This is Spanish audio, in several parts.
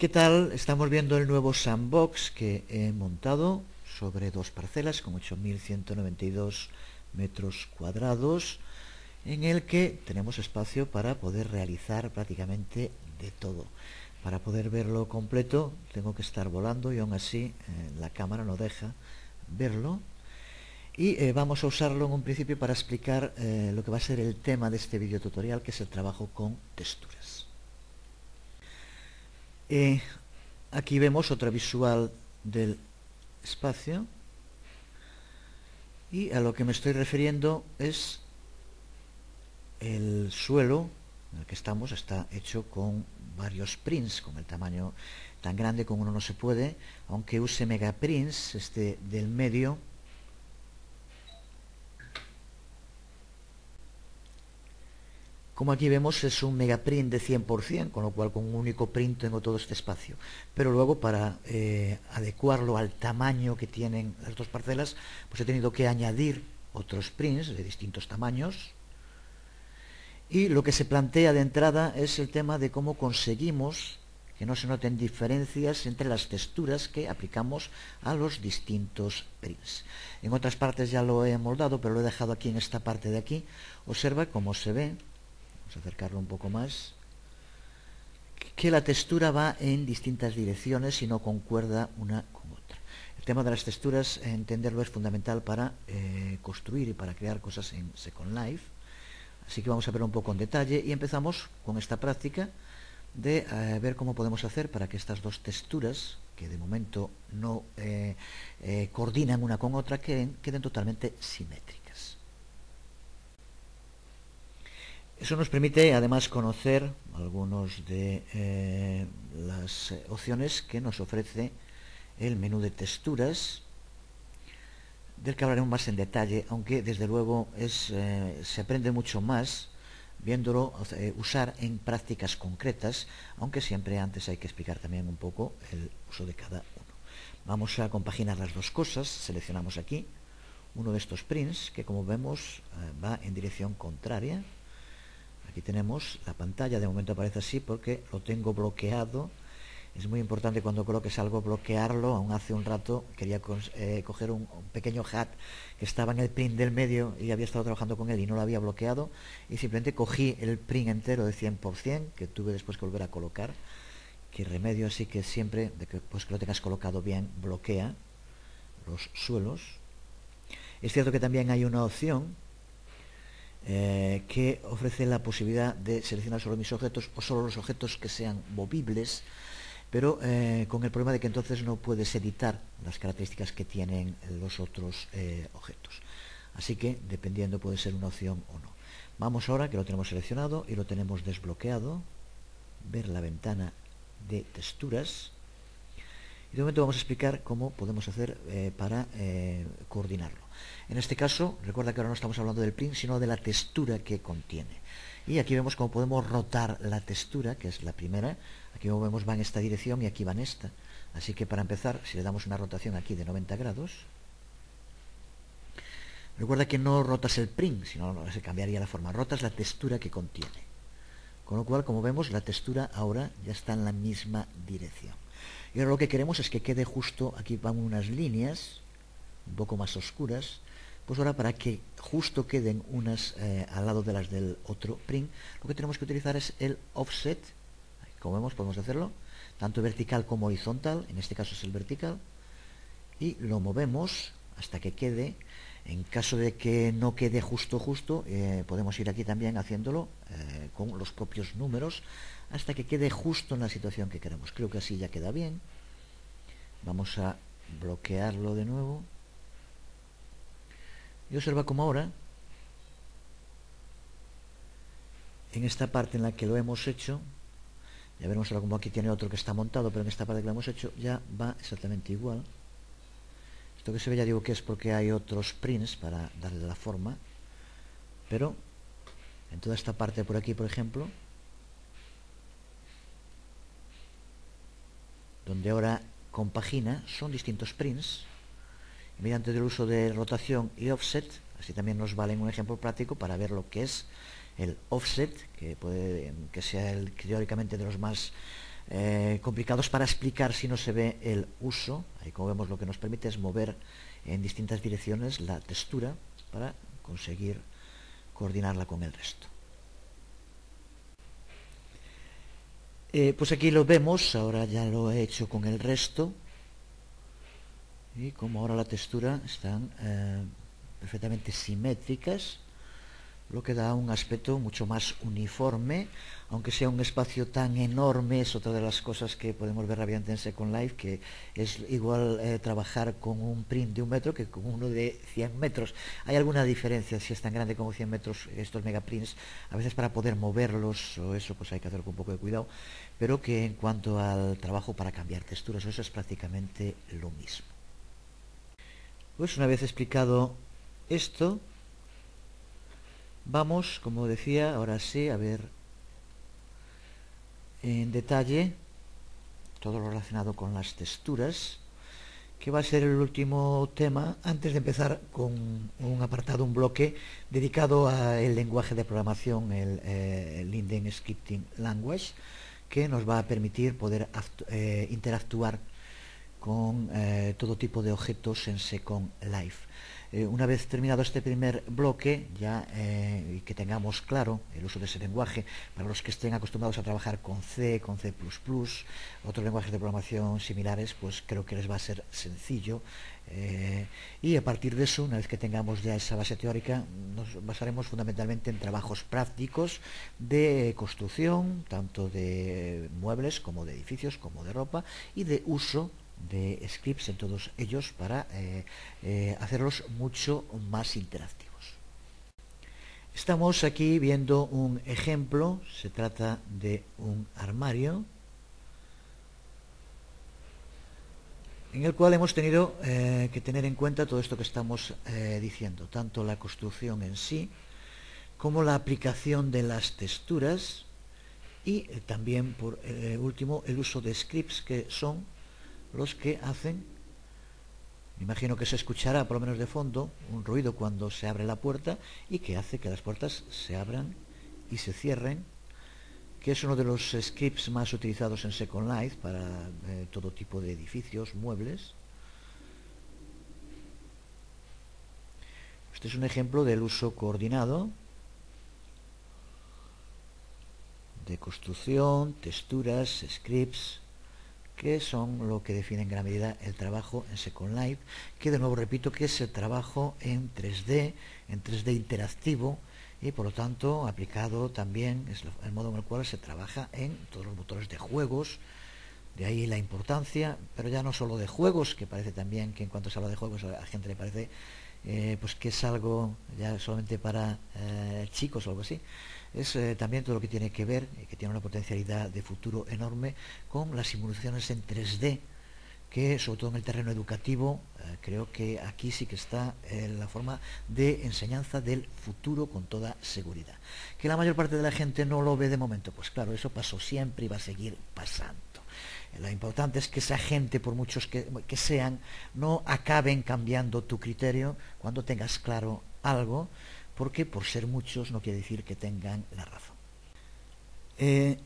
¿Qué tal? Estamos viendo el nuevo sandbox que he montado sobre dos parcelas con 8.192 metros cuadrados, en el que tenemos espacio para poder realizar prácticamente de todo. Para poder verlo completo tengo que estar volando y aún así la cámara no deja verlo. Y vamos a usarlo en un principio para explicar lo que va a ser el tema de este video tutorial, que es el trabajo con texturas. Aquí vemos otra visual del espacio, y a lo que me estoy refiriendo es el suelo en el que estamos. Está hecho con varios prints, con el tamaño tan grande como uno no se puede, aunque use megaprints. Este del medio como aquí vemos es un megaprint de 100%, con lo cual con un único print tengo todo este espacio. Pero luego para adecuarlo al tamaño que tienen las dos parcelas, pues he tenido que añadir otros prints de distintos tamaños. Y lo que se plantea de entrada es el tema de cómo conseguimos que no se noten diferencias entre las texturas que aplicamos a los distintos prints. En otras partes ya lo he moldado, pero lo he dejado aquí en esta parte de aquí. Observa cómo se ve. Vamos a acercarlo un poco más, que la textura va en distintas direcciones y no concuerda una con otra. El tema de las texturas, entenderlo es fundamental para construir y para crear cosas en Second Life. Así que vamos a verlo un poco en detalle y empezamos con esta práctica de ver cómo podemos hacer para que estas dos texturas, que de momento no coordinan una con otra, queden totalmente simétricas. Eso nos permite además conocer algunas de las opciones que nos ofrece el menú de texturas, del que hablaremos más en detalle, aunque desde luego se aprende mucho más viéndolo usar en prácticas concretas, aunque siempre antes hay que explicar también un poco el uso de cada uno. Vamos a compaginar las dos cosas. Seleccionamos aquí uno de estos prints que, como vemos, va en dirección contraria. Aquí tenemos la pantalla. De momento aparece así porque lo tengo bloqueado. Es muy importante cuando coloques algo bloquearlo. Aún hace un rato quería coger un pequeño hat que estaba en el print del medio y había estado trabajando con él y no lo había bloqueado, y simplemente cogí el print entero de 100% que tuve después que volver a colocar. Qué remedio. Así que siempre pues que lo tengas colocado bien, bloquea los suelos. Es cierto que también hay una opción que ofrece la posibilidad de seleccionar solo mis objetos o solo los objetos que sean movibles, pero con el problema de que entonces no puedes editar las características que tienen los otros objetos. Así que dependiendo puede ser una opción o no. Vamos ahora, que lo tenemos seleccionado y lo tenemos desbloqueado, ver la ventana de texturas, y de momento vamos a explicar cómo podemos hacer para coordinarlo. En este caso, recuerda que ahora no estamos hablando del print, sino de la textura que contiene. Y aquí vemos cómo podemos rotar la textura, que es la primera. Aquí como vemos va en esta dirección y aquí va en esta. Así que para empezar, si le damos una rotación aquí de 90 grados, recuerda que no rotas el print, sino se cambiaría la forma. Rotas la textura que contiene. Con lo cual, como vemos, la textura ahora ya está en la misma dirección. Y ahora lo que queremos es que quede justo, aquí van unas líneas un poco más oscuras, pues ahora para que justo queden unas al lado de las del otro print, lo que tenemos que utilizar es el offset. Como vemos, podemos hacerlo tanto vertical como horizontal. En este caso es el vertical, y lo movemos hasta que quede. En caso de que no quede justo, podemos ir aquí también haciéndolo con los propios números hasta que quede justo en la situación que queremos. Creo que así ya queda bien. Vamos a bloquearlo de nuevo. Y observa cómo ahora, en esta parte en la que lo hemos hecho, ya veremos ahora cómo aquí tiene otro que está montado, pero en esta parte que lo hemos hecho ya va exactamente igual. Esto que se ve ya digo que es porque hay otros prints para darle la forma, pero en toda esta parte por aquí, por ejemplo, donde ahora compagina, son distintos prints, y mediante el uso de rotación y offset, así también nos vale un ejemplo práctico para ver lo que es el offset, que puede que sea teóricamente de los más complicados para explicar si no se ve el uso. Ahí, como vemos, lo que nos permite es mover en distintas direcciones la textura para conseguir coordinarla con el resto. Pues aquí lo vemos, ahora ya lo he hecho con el resto, y como ahora la textura están perfectamente simétricas, lo que da un aspecto mucho más uniforme, aunque sea un espacio tan enorme. Es otra de las cosas que podemos ver rápidamente en Second Life, que es igual trabajar con un print de 1 metro que con uno de 100 metros. Hay alguna diferencia si es tan grande como 100 metros estos megaprints. A veces para poder moverlos o eso, pues hay que hacerlo con un poco de cuidado, pero que en cuanto al trabajo para cambiar texturas, eso es prácticamente lo mismo. Pues una vez explicado esto, vamos, como decía, ahora sí, a ver en detalle todo lo relacionado con las texturas, que va a ser el último tema antes de empezar con un apartado, un bloque dedicado al lenguaje de programación, el Linden Scripting Language, que nos va a permitir poder interactuar con todo tipo de objetos en Second Life. Una vez terminado este primer bloque, ya y que tengamos claro el uso de ese lenguaje, para los que estén acostumbrados a trabajar con C, con C++, otros lenguajes de programación similares, pues creo que les va a ser sencillo. Y a partir de eso, una vez que tengamos ya esa base teórica, nos basaremos fundamentalmente en trabajos prácticos de construcción, tanto de muebles como de edificios, como de ropa, y de uso de scripts en todos ellos para hacerlos mucho más interactivos. Estamos aquí viendo un ejemplo. Se trata de un armario en el cual hemos tenido que tener en cuenta todo esto que estamos diciendo, tanto la construcción en sí como la aplicación de las texturas y también, por último, el uso de scripts, que son los que hacen, me imagino que se escuchará por lo menos de fondo, un ruido cuando se abre la puerta y que hace que las puertas se abran y se cierren, que es uno de los scripts más utilizados en Second Life para todo tipo de edificios, muebles. Este es un ejemplo del uso coordinado de construcción, texturas, scripts, que son lo que define en gran medida el trabajo en Second Life, que de nuevo repito que es el trabajo en 3D interactivo, y por lo tanto aplicado también es el modo en el cual se trabaja en todos los motores de juegos. De ahí la importancia, pero ya no solo de juegos, que parece también que en cuanto se habla de juegos a la gente le parece pues que es algo ya solamente para chicos o algo así. Es también todo lo que tiene que ver, que tiene una potencialidad de futuro enorme, con las simulaciones en 3D, que sobre todo en el terreno educativo creo que aquí sí que está la forma de enseñanza del futuro con toda seguridad. Que la mayor parte de la gente no lo ve de momento, pues claro, eso pasó siempre y va a seguir pasando. Lo importante es que esa gente, por muchos que sean, no acaben cambiando tu criterio cuando tengas claro algo, porque por ser muchos no quiere decir que tengan la razón.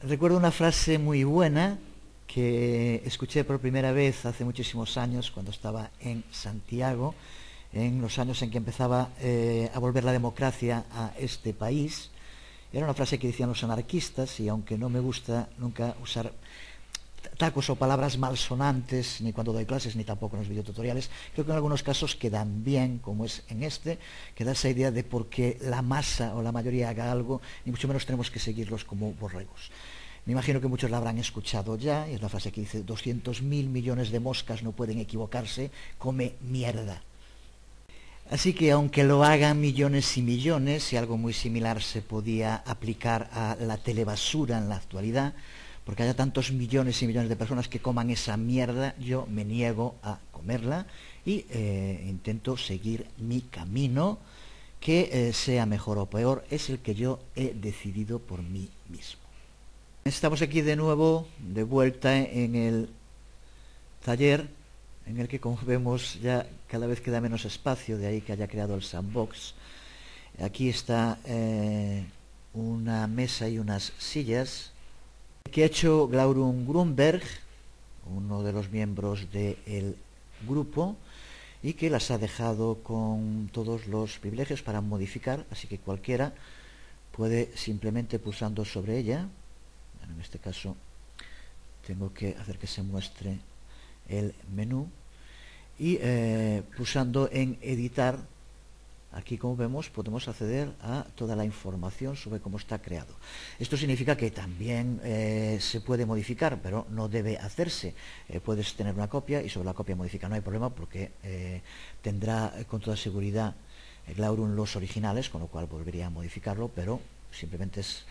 Recuerdo una frase muy buena que escuché por primera vez hace muchísimos años, cuando estaba en Santiago, en los años en que empezaba a volver la democracia a este país. Era una frase que decían los anarquistas, y aunque no me gusta nunca usar tacos o palabras malsonantes, ni cuando doy clases, ni tampoco en los videotutoriales, creo que en algunos casos quedan bien, como es en este, que da esa idea de por qué la masa o la mayoría haga algo, ni mucho menos tenemos que seguirlos como borregos. Me imagino que muchos la habrán escuchado ya, y es la frase que dice: 200.000 millones de moscas no pueden equivocarse, come mierda. Así que aunque lo hagan millones y millones, y algo muy similar se podía aplicar a la telebasura en la actualidad, porque haya tantos millones y millones de personas que coman esa mierda, yo me niego a comerla y intento seguir mi camino, que sea mejor o peor, es el que yo he decidido por mí mismo. Estamos aquí de nuevo, de vuelta en el taller, en el que, como vemos, ya cada vez queda menos espacio, de ahí que haya creado el sandbox. Aquí está una mesa y unas sillas que ha hecho Glaurung Grunberg, uno de los miembros del grupo, y que las ha dejado con todos los privilegios para modificar, así que cualquiera puede simplemente pulsando sobre ella, bueno, en este caso tengo que hacer que se muestre el menú, y pulsando en editar, aquí como vemos podemos acceder a toda la información sobre cómo está creado. Esto significa que también se puede modificar, pero no debe hacerse. Puedes tener una copia y sobre la copia modificar, no hay problema, porque tendrá con toda seguridad Glaurung los originales, con lo cual volvería a modificarlo, pero simplemente es,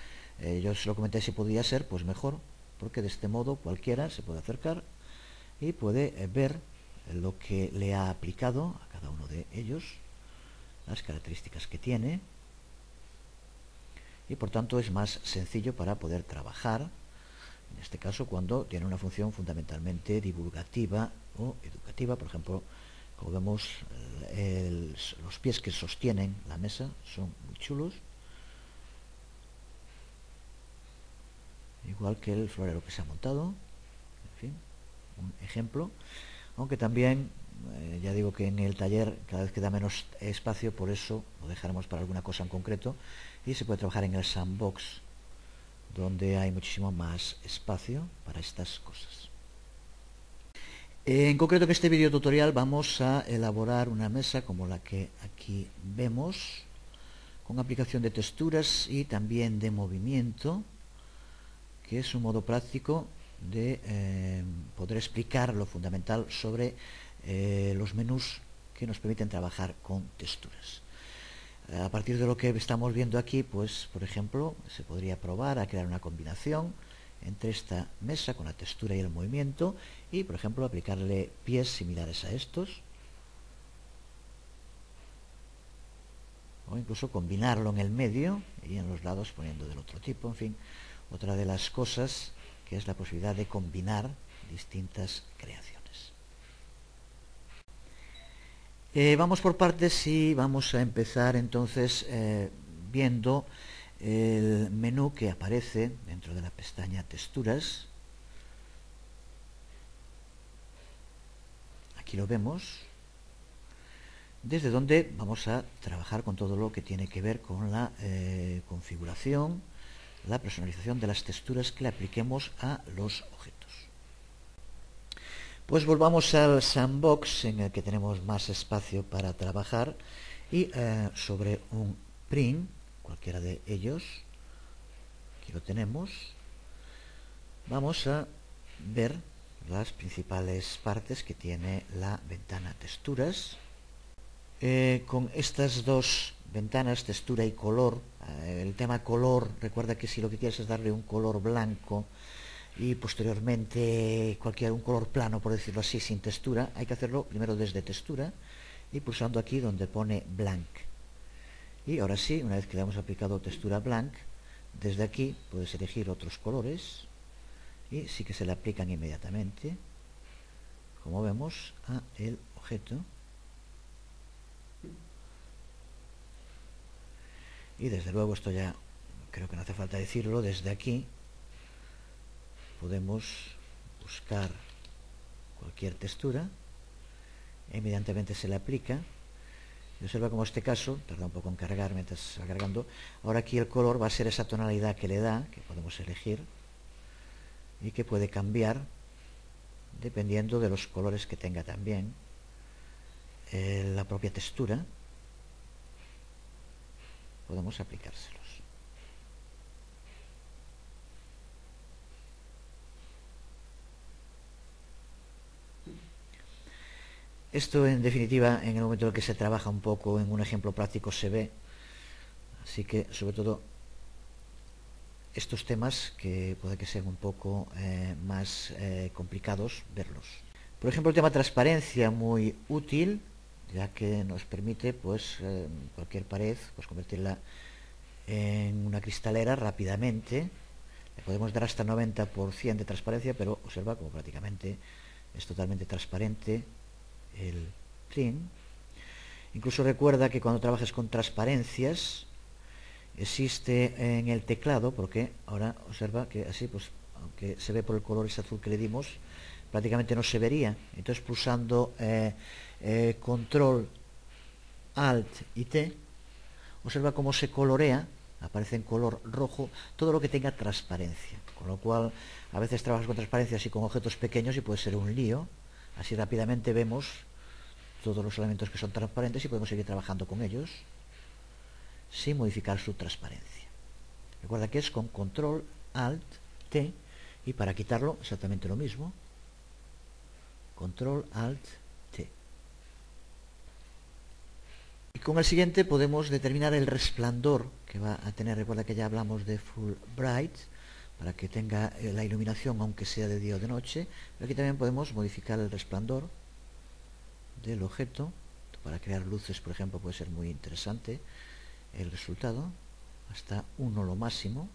yo se lo comenté si podría ser, pues mejor, porque de este modo cualquiera se puede acercar y puede ver lo que le ha aplicado a cada uno de ellos, las características que tiene, y por tanto es más sencillo para poder trabajar, en este caso cuando tiene una función fundamentalmente divulgativa o educativa. Por ejemplo, como vemos, los pies que sostienen la mesa son muy chulos, igual que el florero que se ha montado, en fin, un ejemplo, aunque también ya digo que en el taller cada vez queda menos espacio, por eso lo dejaremos para alguna cosa en concreto, y se puede trabajar en el sandbox, donde hay muchísimo más espacio para estas cosas. En concreto, en este video tutorial vamos a elaborar una mesa como la que aquí vemos, con aplicación de texturas y también de movimiento, que es un modo práctico de poder explicar lo fundamental sobre los menús que nos permiten trabajar con texturas. A partir de lo que estamos viendo aquí, pues por ejemplo, se podría probar a crear una combinación entre esta mesa con la textura y el movimiento, y por ejemplo aplicarle pies similares a estos, o incluso combinarlo en el medio y en los lados poniendo del otro tipo. En fin, otra de las cosas que es la posibilidad de combinar distintas creaciones. Vamos por partes y vamos a empezar entonces viendo el menú que aparece dentro de la pestaña Texturas. Aquí lo vemos, desde donde vamos a trabajar con todo lo que tiene que ver con la configuración, la personalización de las texturas que le apliquemos a los objetos. Pues volvamos al sandbox, en el que tenemos más espacio para trabajar, y sobre un print, cualquiera de ellos, aquí lo tenemos, vamos a ver las principales partes que tiene la ventana texturas. Con estas dos ventanas, textura y color, el tema color, recuerda que si lo que quieres es darle un color blanco y posteriormente un color plano, por decirlo así, sin textura, hay que hacerlo primero desde textura y pulsando aquí donde pone blank. Y ahora sí, una vez que le hemos aplicado textura blank, desde aquí puedes elegir otros colores y sí que se le aplican inmediatamente, como vemos, a el objeto. Y desde luego, esto ya creo que no hace falta decirlo, desde aquí podemos buscar cualquier textura e inmediatamente se le aplica. Y observa como este caso tarda un poco en cargar mientras está cargando. Ahora aquí el color va a ser esa tonalidad que le da, que podemos elegir y que puede cambiar dependiendo de los colores que tenga también la propia textura. Podemos aplicárselos. Esto, en definitiva, en el momento en el que se trabaja un poco en un ejemplo práctico se ve, así que sobre todo estos temas que puede que sean un poco más complicados verlos. Por ejemplo, el tema transparencia, muy útil, ya que nos permite pues cualquier pared pues convertirla en una cristalera rápidamente. Le podemos dar hasta 90% de transparencia, pero observa como prácticamente es totalmente transparente el print. Incluso recuerda que cuando trabajes con transparencias existe en el teclado, porque ahora observa que así pues aunque se ve por el color ese azul que le dimos, prácticamente no se vería. Entonces pulsando control alt y T, observa cómo se colorea, aparece en color rojo todo lo que tenga transparencia, con lo cual a veces trabajas con transparencias y con objetos pequeños y puede ser un lío. Así rápidamente vemos todos los elementos que son transparentes y podemos seguir trabajando con ellos sin modificar su transparencia. Recuerda que es con control alt T, y para quitarlo exactamente lo mismo, control alt T. Y con el siguiente podemos determinar el resplandor que va a tener. Recuerda que ya hablamos de full bright, para que tenga la iluminación aunque sea de día o de noche. Pero aquí también podemos modificar el resplandor del objeto. Para crear luces, por ejemplo, puede ser muy interesante el resultado. Hasta 1 lo máximo.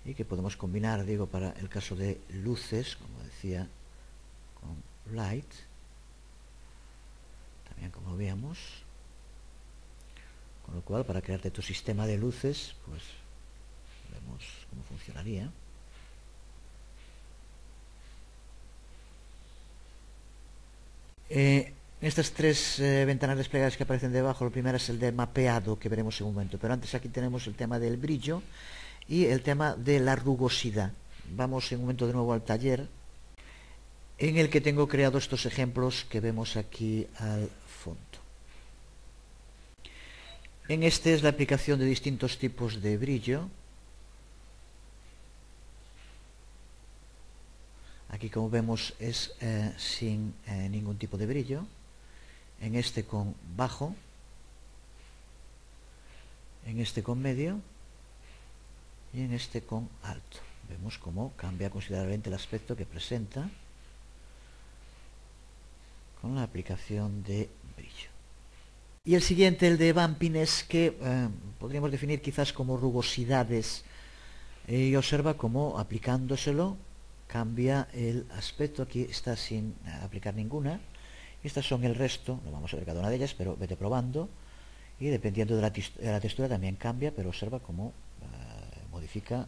Y que podemos combinar, digo, para el caso de luces, como decía, con light. También como veíamos. Con lo cual, para crearte tu sistema de luces, pues vemos cómo funcionaría. Estas tres ventanas desplegadas que aparecen debajo, lo primero es el de mapeado, que veremos en un momento, pero antes aquí tenemos el tema del brillo y el tema de la rugosidad. Vamos en un momento de nuevo al taller, en el que tengo creado estos ejemplos que vemos aquí al fondo. En este es la aplicación de distintos tipos de brillo. Aquí, como vemos, es sin ningún tipo de brillo. En este con bajo, en este con medio y en este con alto. Vemos cómo cambia considerablemente el aspecto que presenta con la aplicación de brillo. Y el siguiente, el de bumpiness, que podríamos definir quizás como rugosidades, y observa cómo aplicándoselo cambia el aspecto. Aquí está sin aplicar ninguna. Estas son el resto, no vamos a ver cada una de ellas, pero vete probando, y dependiendo de la textura también cambia, pero observa cómo modifica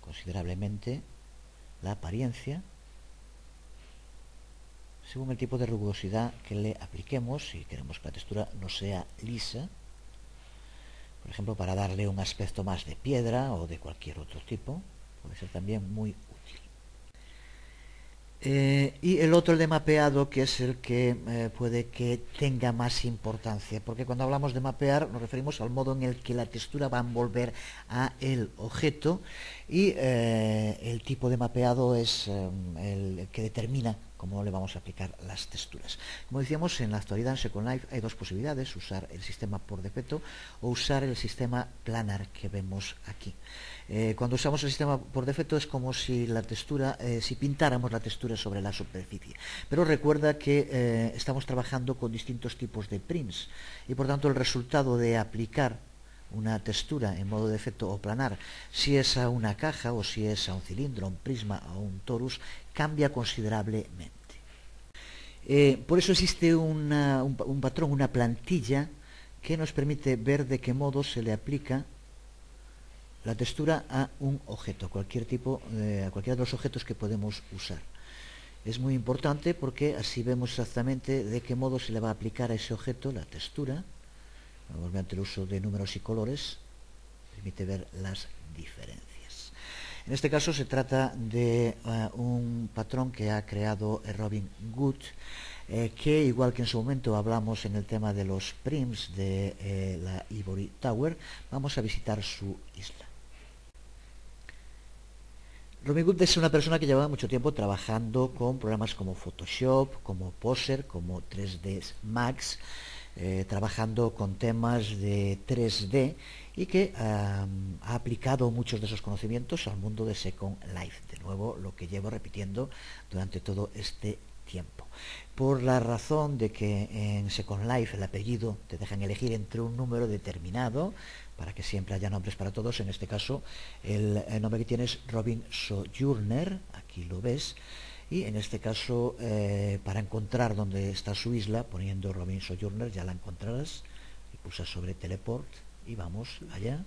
considerablemente la apariencia según el tipo de rugosidad que le apliquemos. Si queremos que la textura no sea lisa, por ejemplo, para darle un aspecto más de piedra o de cualquier otro tipo, puede ser también muy útil. Y el otro, el de mapeado, que es el que puede que tenga más importancia, porque cuando hablamos de mapear nos referimos al modo en el que la textura va a envolver a el objeto, y el tipo de mapeado es el que determina cómo le vamos a aplicar las texturas. Como decíamos, en la actualidad en Second Life hay dos posibilidades: usar el sistema por defecto o usar el sistema planar que vemos aquí. Cuando usamos el sistema por defecto es como si la textura, si pintáramos la textura sobre la superficie. Pero recuerda que estamos trabajando con distintos tipos de prints, y por tanto el resultado de aplicar una textura en modo defecto o planar, si es a una caja o si es a un cilindro, a un prisma o a un torus, cambia considerablemente. Por eso existe un patrón, una plantilla que nos permite ver de qué modo se le aplica la textura a un objeto, a cualquiera de los objetos que podemos usar. Es muy importante porque así vemos exactamente de qué modo se le va a aplicar a ese objeto la textura. Mediante el uso de números y colores permite ver las diferencias. En este caso se trata de un patrón que ha creado Robin Good, que, igual que en su momento hablamos en el tema de los prims de la Ivory Tower, vamos a visitar su isla. Robin Good es una persona que llevaba mucho tiempo trabajando con programas como Photoshop, como Poser, como 3D Max, trabajando con temas de 3D, y que ha aplicado muchos de esos conocimientos al mundo de Second Life. De nuevo, lo que llevo repitiendo durante todo este tiempo. Por la razón de que en Second Life el apellido te dejan elegir entre un número determinado, para que siempre haya nombres para todos. En este caso el nombre que tiene es Robin Sojourner, aquí lo ves, y en este caso para encontrar dónde está su isla, poniendo Robin Sojourner ya la encontrarás, y pulsas sobre teleport y vamos allá.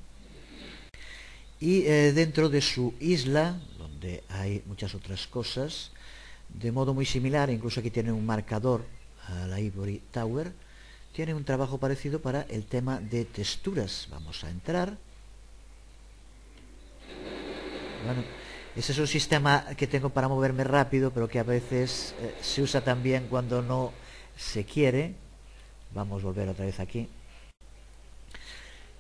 y dentro de su isla, donde hay muchas otras cosas, de modo muy similar, incluso aquí tiene un marcador a la Ivory Tower, tiene un trabajo parecido para el tema de texturas. Vamos a entrar. Bueno, ese es un sistema que tengo para moverme rápido, pero que a veces se usa también cuando no se quiere. Vamos a volver otra vez aquí.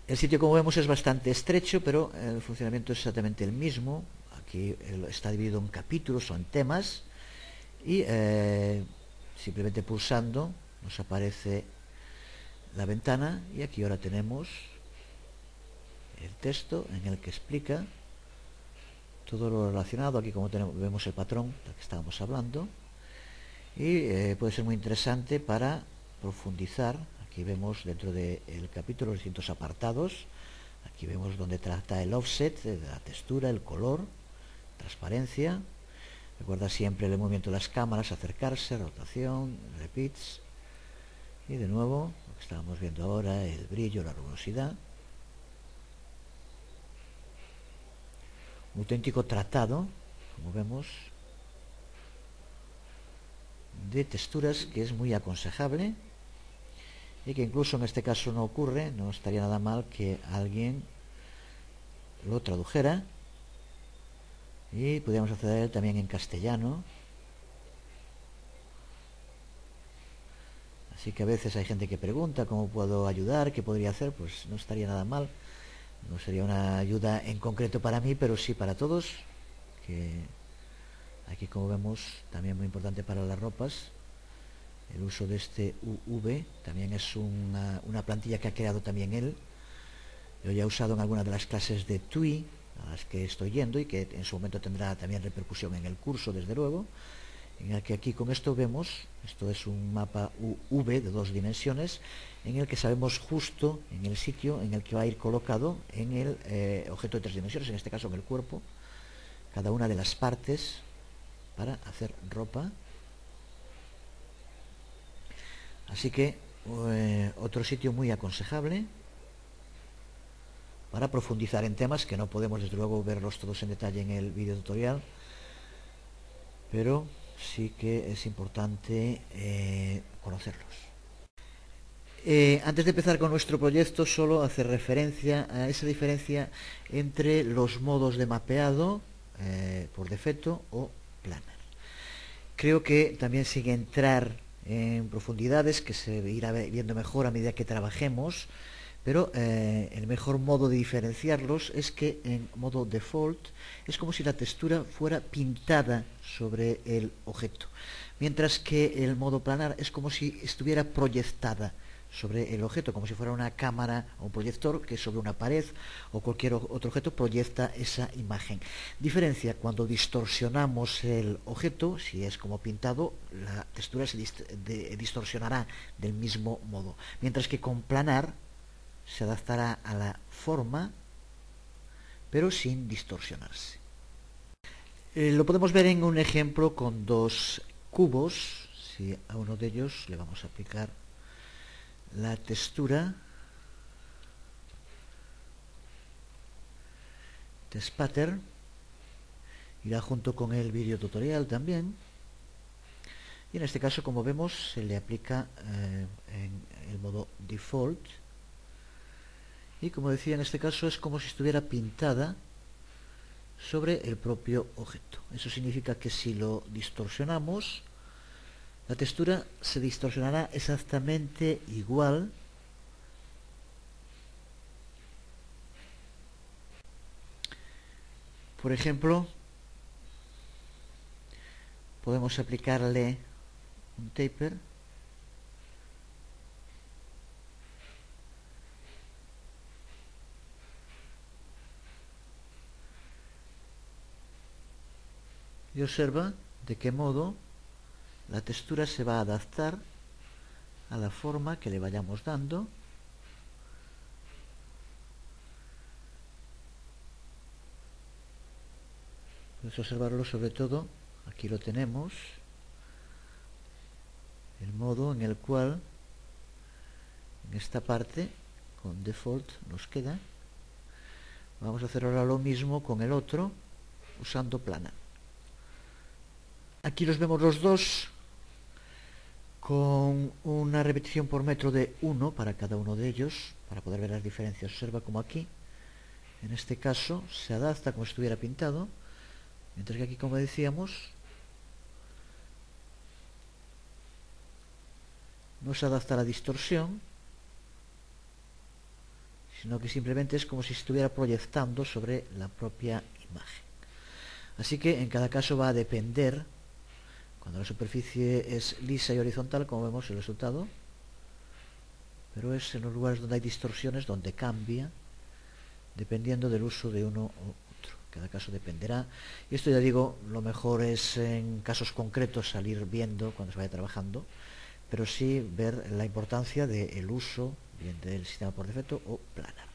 El sitio, como vemos, es bastante estrecho, pero el funcionamiento es exactamente el mismo. Aquí está dividido en capítulos o en temas, y simplemente pulsando nos aparece la ventana, y aquí ahora tenemos el texto en el que explica todo lo relacionado. Aquí, como vemos el patrón del que estábamos hablando, y puede ser muy interesante para profundizar. Aquí vemos dentro del capítulo los distintos apartados. Aquí vemos donde trata el offset, de la textura, el color, transparencia. Recuerda siempre el movimiento de las cámaras, acercarse, rotación, repeats. Y de nuevo, lo que estábamos viendo ahora, el brillo, la rugosidad. Un auténtico tratado, como vemos, de texturas, que es muy aconsejable, y que incluso en este caso no ocurre. No estaría nada mal que alguien lo tradujera y pudiéramos acceder también en castellano. Así que a veces hay gente que pregunta cómo puedo ayudar, qué podría hacer. Pues no estaría nada mal. No sería una ayuda en concreto para mí, pero sí para todos, que aquí, como vemos, también muy importante para las ropas. El uso de este UV también es una plantilla que ha creado también él. Yo ya he usado en algunas de las clases de TUI a las que estoy yendo, y que en su momento tendrá también repercusión en el curso, desde luego, en el que aquí con esto vemos, esto es un mapa UV de 2 dimensiones, en el que sabemos justo en el sitio en el que va a ir colocado en el objeto de 3 dimensiones, en este caso en el cuerpo, cada una de las partes para hacer ropa. Así que otro sitio muy aconsejable para profundizar en temas que no podemos, desde luego, verlos todos en detalle en el vídeo tutorial, pero sí que es importante conocerlos. Antes de empezar con nuestro proyecto, solo hacer referencia a esa diferencia entre los modos de mapeado por defecto o planar. Creo que también, sin entrar en profundidades, que se irá viendo mejor a medida que trabajemos, pero el mejor modo de diferenciarlos es que en modo default es como si la textura fuera pintada sobre el objeto, mientras que el modo planar es como si estuviera proyectada sobre el objeto, como si fuera una cámara o un proyector que sobre una pared o cualquier otro objeto proyecta esa imagen. Diferencia: cuando distorsionamos el objeto, si es como pintado, la textura se distorsionará del mismo modo, mientras que con planar se adaptará a la forma, pero sin distorsionarse. Lo podemos ver en un ejemplo con 2 cubos. Si a uno de ellos le vamos a aplicar la textura de spatter, irá junto con el vídeo tutorial también, y en este caso, como vemos, se le aplica en el modo default, y como decía, en este caso es como si estuviera pintada sobre el propio objeto. Eso significa que si lo distorsionamos, la textura se distorsionará exactamente igual Por ejemplo, podemos aplicarle un taper y observa de qué modo la textura se va a adaptar a la forma que le vayamos dando. Puedes observarlo sobre todo, aquí lo tenemos, el modo en el cual en esta parte con default nos queda. Vamos a hacer ahora lo mismo con el otro, usando plana. Aquí los vemos los dos con una repetición por metro de 1 para cada uno de ellos, para poder ver las diferencias. Observa como aquí, en este caso, se adapta como si estuviera pintado, mientras que aquí, como decíamos, no se adapta a la distorsión, sino que simplemente es como si se estuviera proyectando sobre la propia imagen. Así que en cada caso va a depender, cuando la superficie es lisa y horizontal, como vemos el resultado, pero es en los lugares donde hay distorsiones donde cambia, dependiendo del uso de uno u otro. Cada caso dependerá. Y esto, ya digo, lo mejor es en casos concretos salir viendo cuando se vaya trabajando, pero sí ver la importancia del uso bien del sistema por defecto o planar.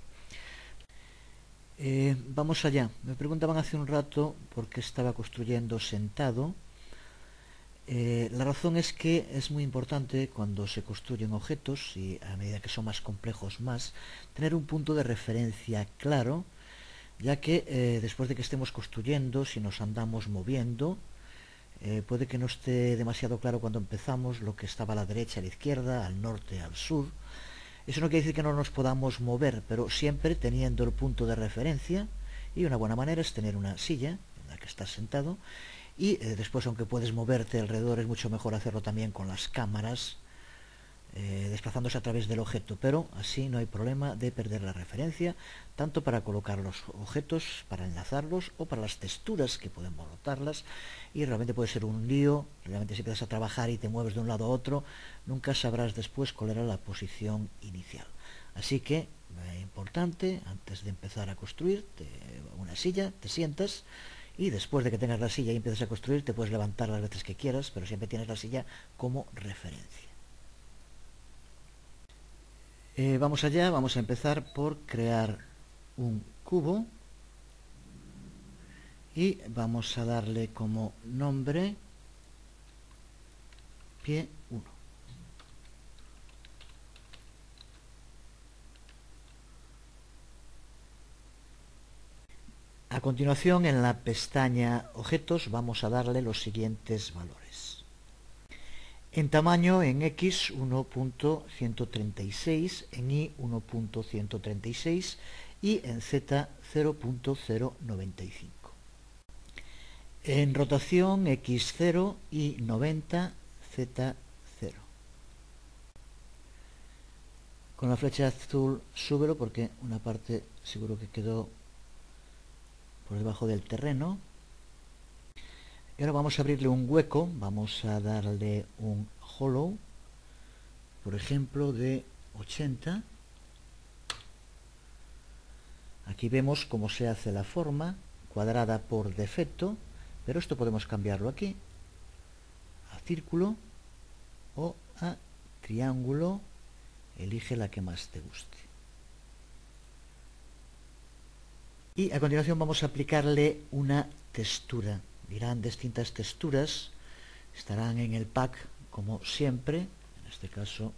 Vamos allá. Me preguntaban hace un rato por qué estaba construyendo sentado. La razón es que es muy importante cuando se construyen objetos, y a medida que son más complejos más, tener un punto de referencia claro, ya que después de que estemos construyendo, si nos andamos moviendo, puede que no esté demasiado claro cuando empezamos lo que estaba a la derecha, a la izquierda, al norte, al sur. Eso no quiere decir que no nos podamos mover, pero siempre teniendo el punto de referencia, y una buena manera es tener una silla en la que estás sentado, y después, aunque puedes moverte alrededor, es mucho mejor hacerlo también con las cámaras, desplazándose a través del objeto, pero así no hay problema de perder la referencia, tanto para colocar los objetos, para enlazarlos, o para las texturas que podemos rotarlas, y realmente puede ser un lío. Realmente si empiezas a trabajar y te mueves de un lado a otro, nunca sabrás después cuál era la posición inicial. Así que, importante, antes de empezar a construir, una silla, te sientas, y después de que tengas la silla y empieces a construir, te puedes levantar las veces que quieras, pero siempre tienes la silla como referencia. Vamos allá, vamos a empezar por crear un cubo y vamos a darle como nombre pie 1. A continuación, en la pestaña Objetos, vamos a darle los siguientes valores. En tamaño, en X 1.136, en Y 1.136 y en Z 0.095. En rotación, X0 y 90, Z0. Con la flecha azul súbelo porque una parte seguro que quedó por debajo del terreno. Y ahora vamos a abrirle un hueco, vamos a darle un hollow, por ejemplo, de 80. Aquí vemos cómo se hace la forma, cuadrada por defecto, pero esto podemos cambiarlo aquí, a círculo o a triángulo, elige la que más te guste. Y a continuación vamos a aplicarle una textura. Dirán distintas texturas, estarán en el pack como siempre. En este caso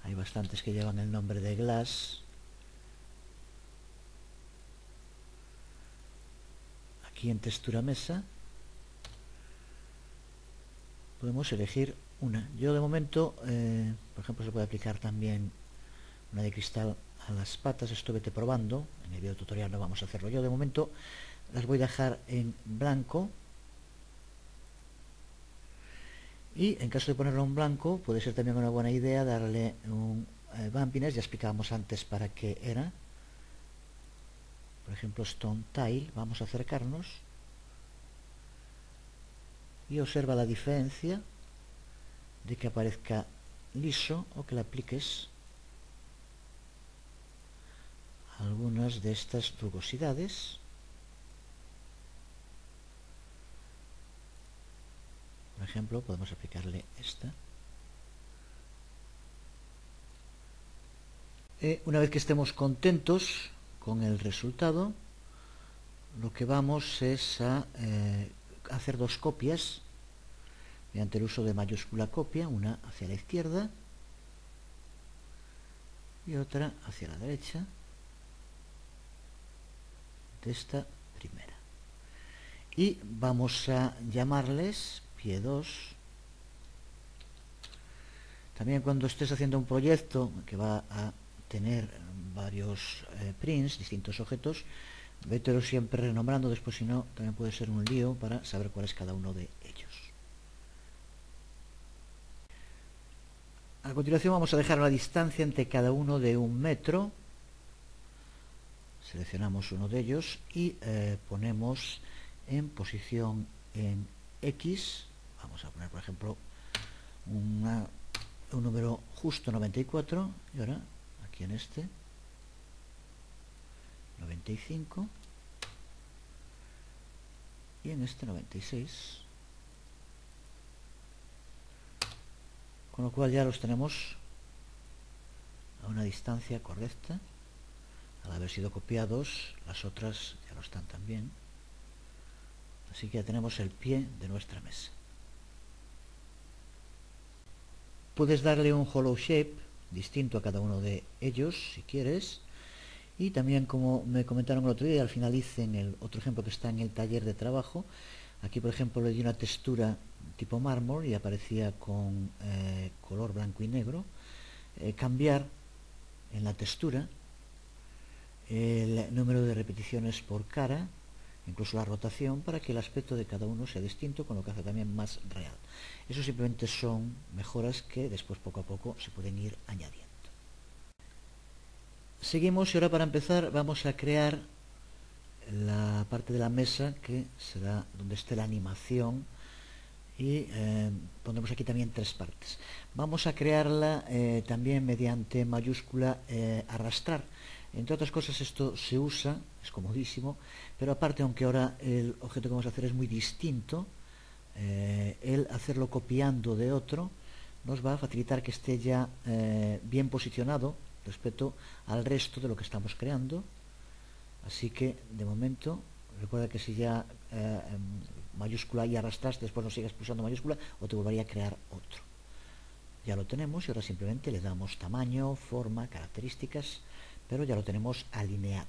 hay bastantes que llevan el nombre de Glass. Aquí en textura mesa podemos elegir una. Yo de momento, por ejemplo, se puede aplicar también una de cristal a las patas. Esto vete probando, en el video tutorial no vamos a hacerlo. Yo de momento las voy a dejar en blanco, y en caso de ponerlo en blanco puede ser también una buena idea darle un bumpiness. Ya explicábamos antes para qué era. Por ejemplo, Stone Tile, vamos a acercarnos y observa la diferencia de que aparezca liso o que le apliques algunas de estas rugosidades. Por ejemplo, podemos aplicarle esta. Una vez que estemos contentos con el resultado, lo que vamos es a hacer dos copias mediante el uso de mayúscula copia, una hacia la izquierda y otra hacia la derecha. de esta primera. Y vamos a llamarles pie 2. También cuando estés haciendo un proyecto que va a tener varios prints, distintos objetos, vételo siempre renombrando, después si no también puede ser un lío para saber cuál es cada uno de ellos. A continuación vamos a dejar la distancia entre cada uno de 1 metro. Seleccionamos uno de ellos y ponemos en posición en X. Vamos a poner, por ejemplo, un número justo 94. Y ahora, aquí en este, 95. Y en este 96. Con lo cual ya los tenemos a una distancia correcta. Al haber sido copiados, las otras ya lo están también. Así que ya tenemos el pie de nuestra mesa. Puedes darle un hollow shape distinto a cada uno de ellos, si quieres. Y también, como me comentaron el otro día, al final hice en el otro ejemplo que está en el taller de trabajo, aquí por ejemplo le di una textura tipo mármol y aparecía con color blanco y negro. Cambiar en la textura el número de repeticiones por cara, incluso la rotación, para que el aspecto de cada uno sea distinto, con lo que hace también más real. Eso simplemente son mejoras que después poco a poco se pueden ir añadiendo. Seguimos y ahora para empezar vamos a crear la parte de la mesa que será donde esté la animación y pondremos aquí también 3 partes. Vamos a crearla también mediante mayúscula arrastrar. Entre otras cosas esto se usa, es comodísimo, pero aparte, aunque ahora el objeto que vamos a hacer es muy distinto, el hacerlo copiando de otro nos va a facilitar que esté ya bien posicionado respecto al resto de lo que estamos creando. Así que de momento recuerda que si ya mayúscula y arrastraste, después no sigas pulsando mayúscula o te volvería a crear otro. Ya lo tenemos y ahora simplemente le damos tamaño, forma, características, pero ya lo tenemos alineado.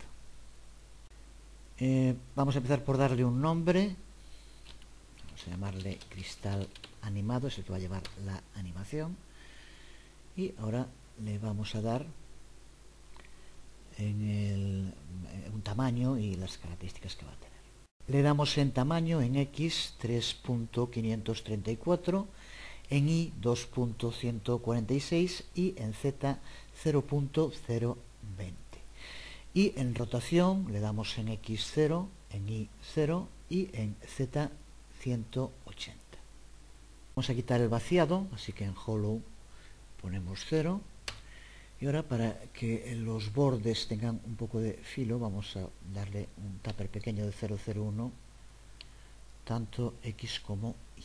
Vamos a empezar por darle un nombre. Vamos a llamarle cristal animado, es el que va a llevar la animación. Y ahora le vamos a dar un tamaño y las características que va a tener. Le damos en tamaño en X 3.534, en Y 2.146 y en Z 0.020. Y en rotación le damos en X 0, en Y 0 y en Z 180. Vamos a quitar el vaciado, así que en hollow ponemos 0. Y ahora, para que los bordes tengan un poco de filo, vamos a darle un tupper pequeño de 001, tanto X como Y.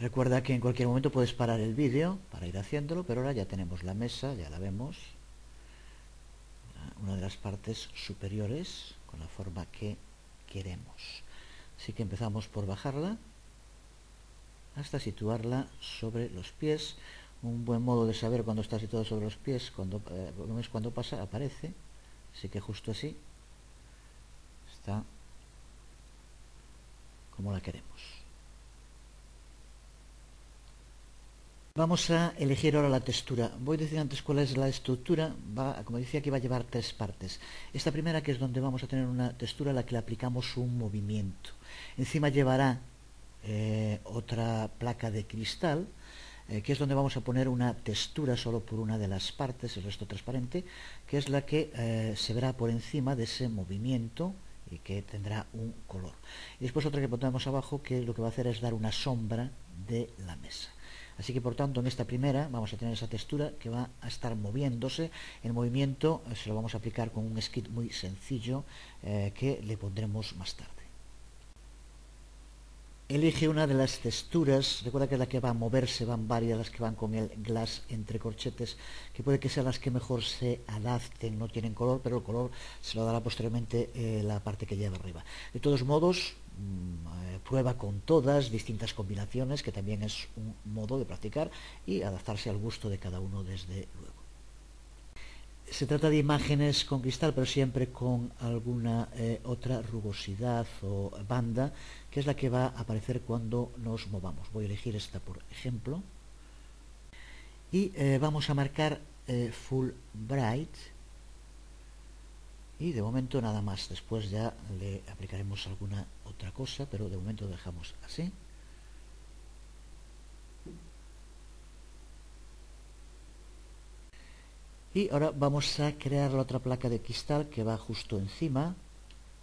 Recuerda que en cualquier momento puedes parar el vídeo para ir haciéndolo, pero ahora ya tenemos la mesa, ya la vemos, una de las partes superiores con la forma que queremos. Así que empezamos por bajarla hasta situarla sobre los pies. Un buen modo de saber cuando está situado sobre los pies, cuando pasa, aparece. Así que justo así está como la queremos. Vamos a elegir ahora la textura. Voy a decir antes cuál es la estructura. Como decía, aquí va a llevar 3 partes. Esta primera, que es donde vamos a tener una textura a la que le aplicamos un movimiento. Encima llevará otra placa de cristal, que es donde vamos a poner una textura solo por una de las partes, el resto transparente, que es la que se verá por encima de ese movimiento y que tendrá un color. Y después otra que pondremos abajo, que lo que va a hacer es dar una sombra de la mesa. Así que por tanto en esta primera vamos a tener esa textura que va a estar moviéndose. El movimiento se lo vamos a aplicar con un skit muy sencillo que le pondremos más tarde. Elige una de las texturas, recuerda que es la que va a moverse, van varias las que van con el glass entre corchetes, que puede que sean las que mejor se adapten, no tienen color, pero el color se lo dará posteriormente la parte que lleva arriba. De todos modos, prueba con todas, distintas combinaciones, que también es un modo de practicar y adaptarse al gusto de cada uno desde luego. Se trata de imágenes con cristal, pero siempre con alguna otra rugosidad o banda, que es la que va a aparecer cuando nos movamos. Voy a elegir esta por ejemplo. Y vamos a marcar Full Bright. Y de momento nada más. Después ya le aplicaremos alguna otra cosa, pero de momento lo dejamos así. Y ahora vamos a crear la otra placa de cristal que va justo encima,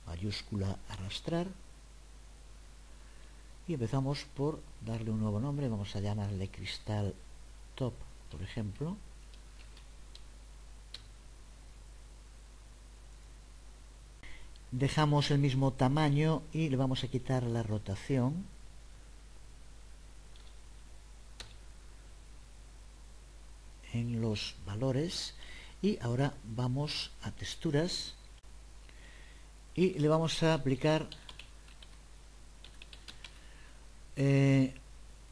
mayúscula arrastrar. Y empezamos por darle un nuevo nombre, vamos a llamarle cristal top, por ejemplo. Dejamos el mismo tamaño y le vamos a quitar la rotación. En los valores. Y ahora vamos a texturas y le vamos a aplicar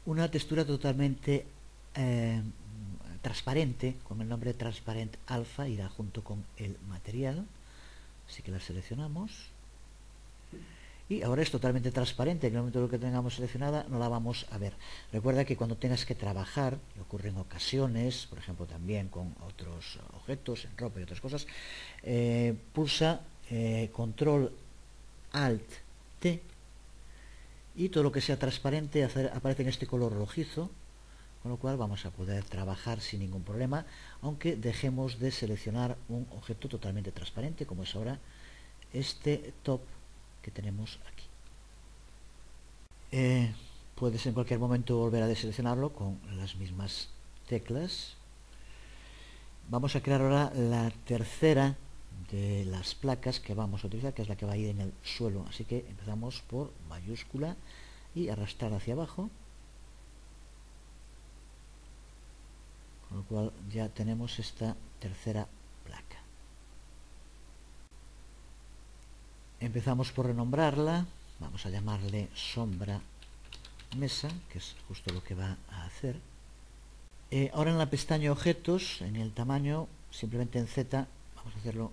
una textura totalmente transparente, con el nombre Transparent Alpha, irá junto con el material, así que la seleccionamos y ahora es totalmente transparente. En el momento que tengamos seleccionada no la vamos a ver. Recuerda que cuando tengas que trabajar, y ocurre en ocasiones, por ejemplo también con otros objetos, en ropa y otras cosas, pulsa Control Alt T y todo lo que sea transparente aparece en este color rojizo, con lo cual vamos a poder trabajar sin ningún problema, aunque dejemos de seleccionar un objeto totalmente transparente, como es ahora este top que tenemos aquí. Puedes en cualquier momento volver a deseleccionarlo con las mismas teclas. Vamos a crear ahora la tercera de las placas que vamos a utilizar, que es la que va a ir en el suelo, así que empezamos por mayúscula y arrastrar hacia abajo, con lo cual ya tenemos esta tercera placa. Empezamos por renombrarla, vamos a llamarle sombra mesa, que es justo lo que va a hacer. Ahora en la pestaña objetos, en el tamaño, simplemente en Z, vamos a hacerlo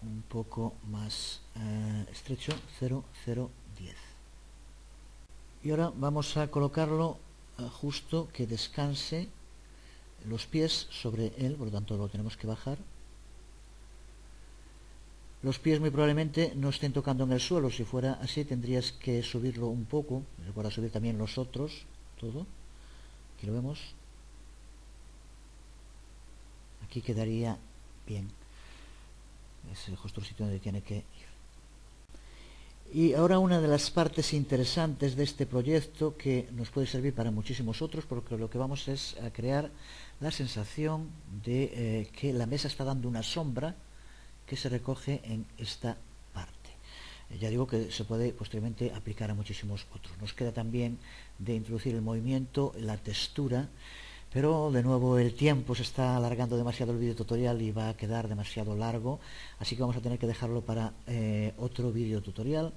un poco más estrecho, 0,010. Y ahora vamos a colocarlo justo que descanse los pies sobre él, por lo tanto lo tenemos que bajar. Los pies muy probablemente no estén tocando en el suelo. Si fuera así tendrías que subirlo un poco. Recuerda subir también los otros, todo. Aquí lo vemos. Aquí quedaría bien. Es justo el sitio donde tiene que ir. Y ahora una de las partes interesantes de este proyecto, que nos puede servir para muchísimos otros, porque lo que vamos es a crear la sensación de que la mesa está dando una sombra que se recoge en esta parte. Ya digo que se puede posteriormente aplicar a muchísimos otros. Nos queda también de introducir el movimiento, la textura, pero de nuevo el tiempo se está alargando demasiado el vídeo tutorial y va a quedar demasiado largo, así que vamos a tener que dejarlo para otro vídeo tutorial,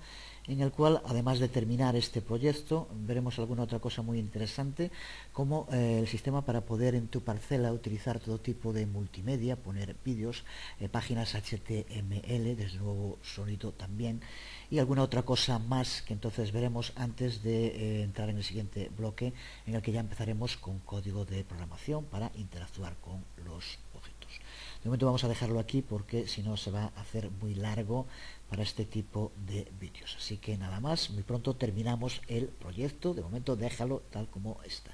en el cual, además de terminar este proyecto, veremos alguna otra cosa muy interesante, como el sistema para poder en tu parcela utilizar todo tipo de multimedia, poner vídeos, páginas HTML, desde luego sonido también, y alguna otra cosa más que entonces veremos antes de entrar en el siguiente bloque, en el que ya empezaremos con código de programación para interactuar con los objetos. De momento vamos a dejarlo aquí porque si no se va a hacer muy largo para este tipo de vídeos. Así que nada más, muy pronto terminamos el proyecto. De momento déjalo tal como está.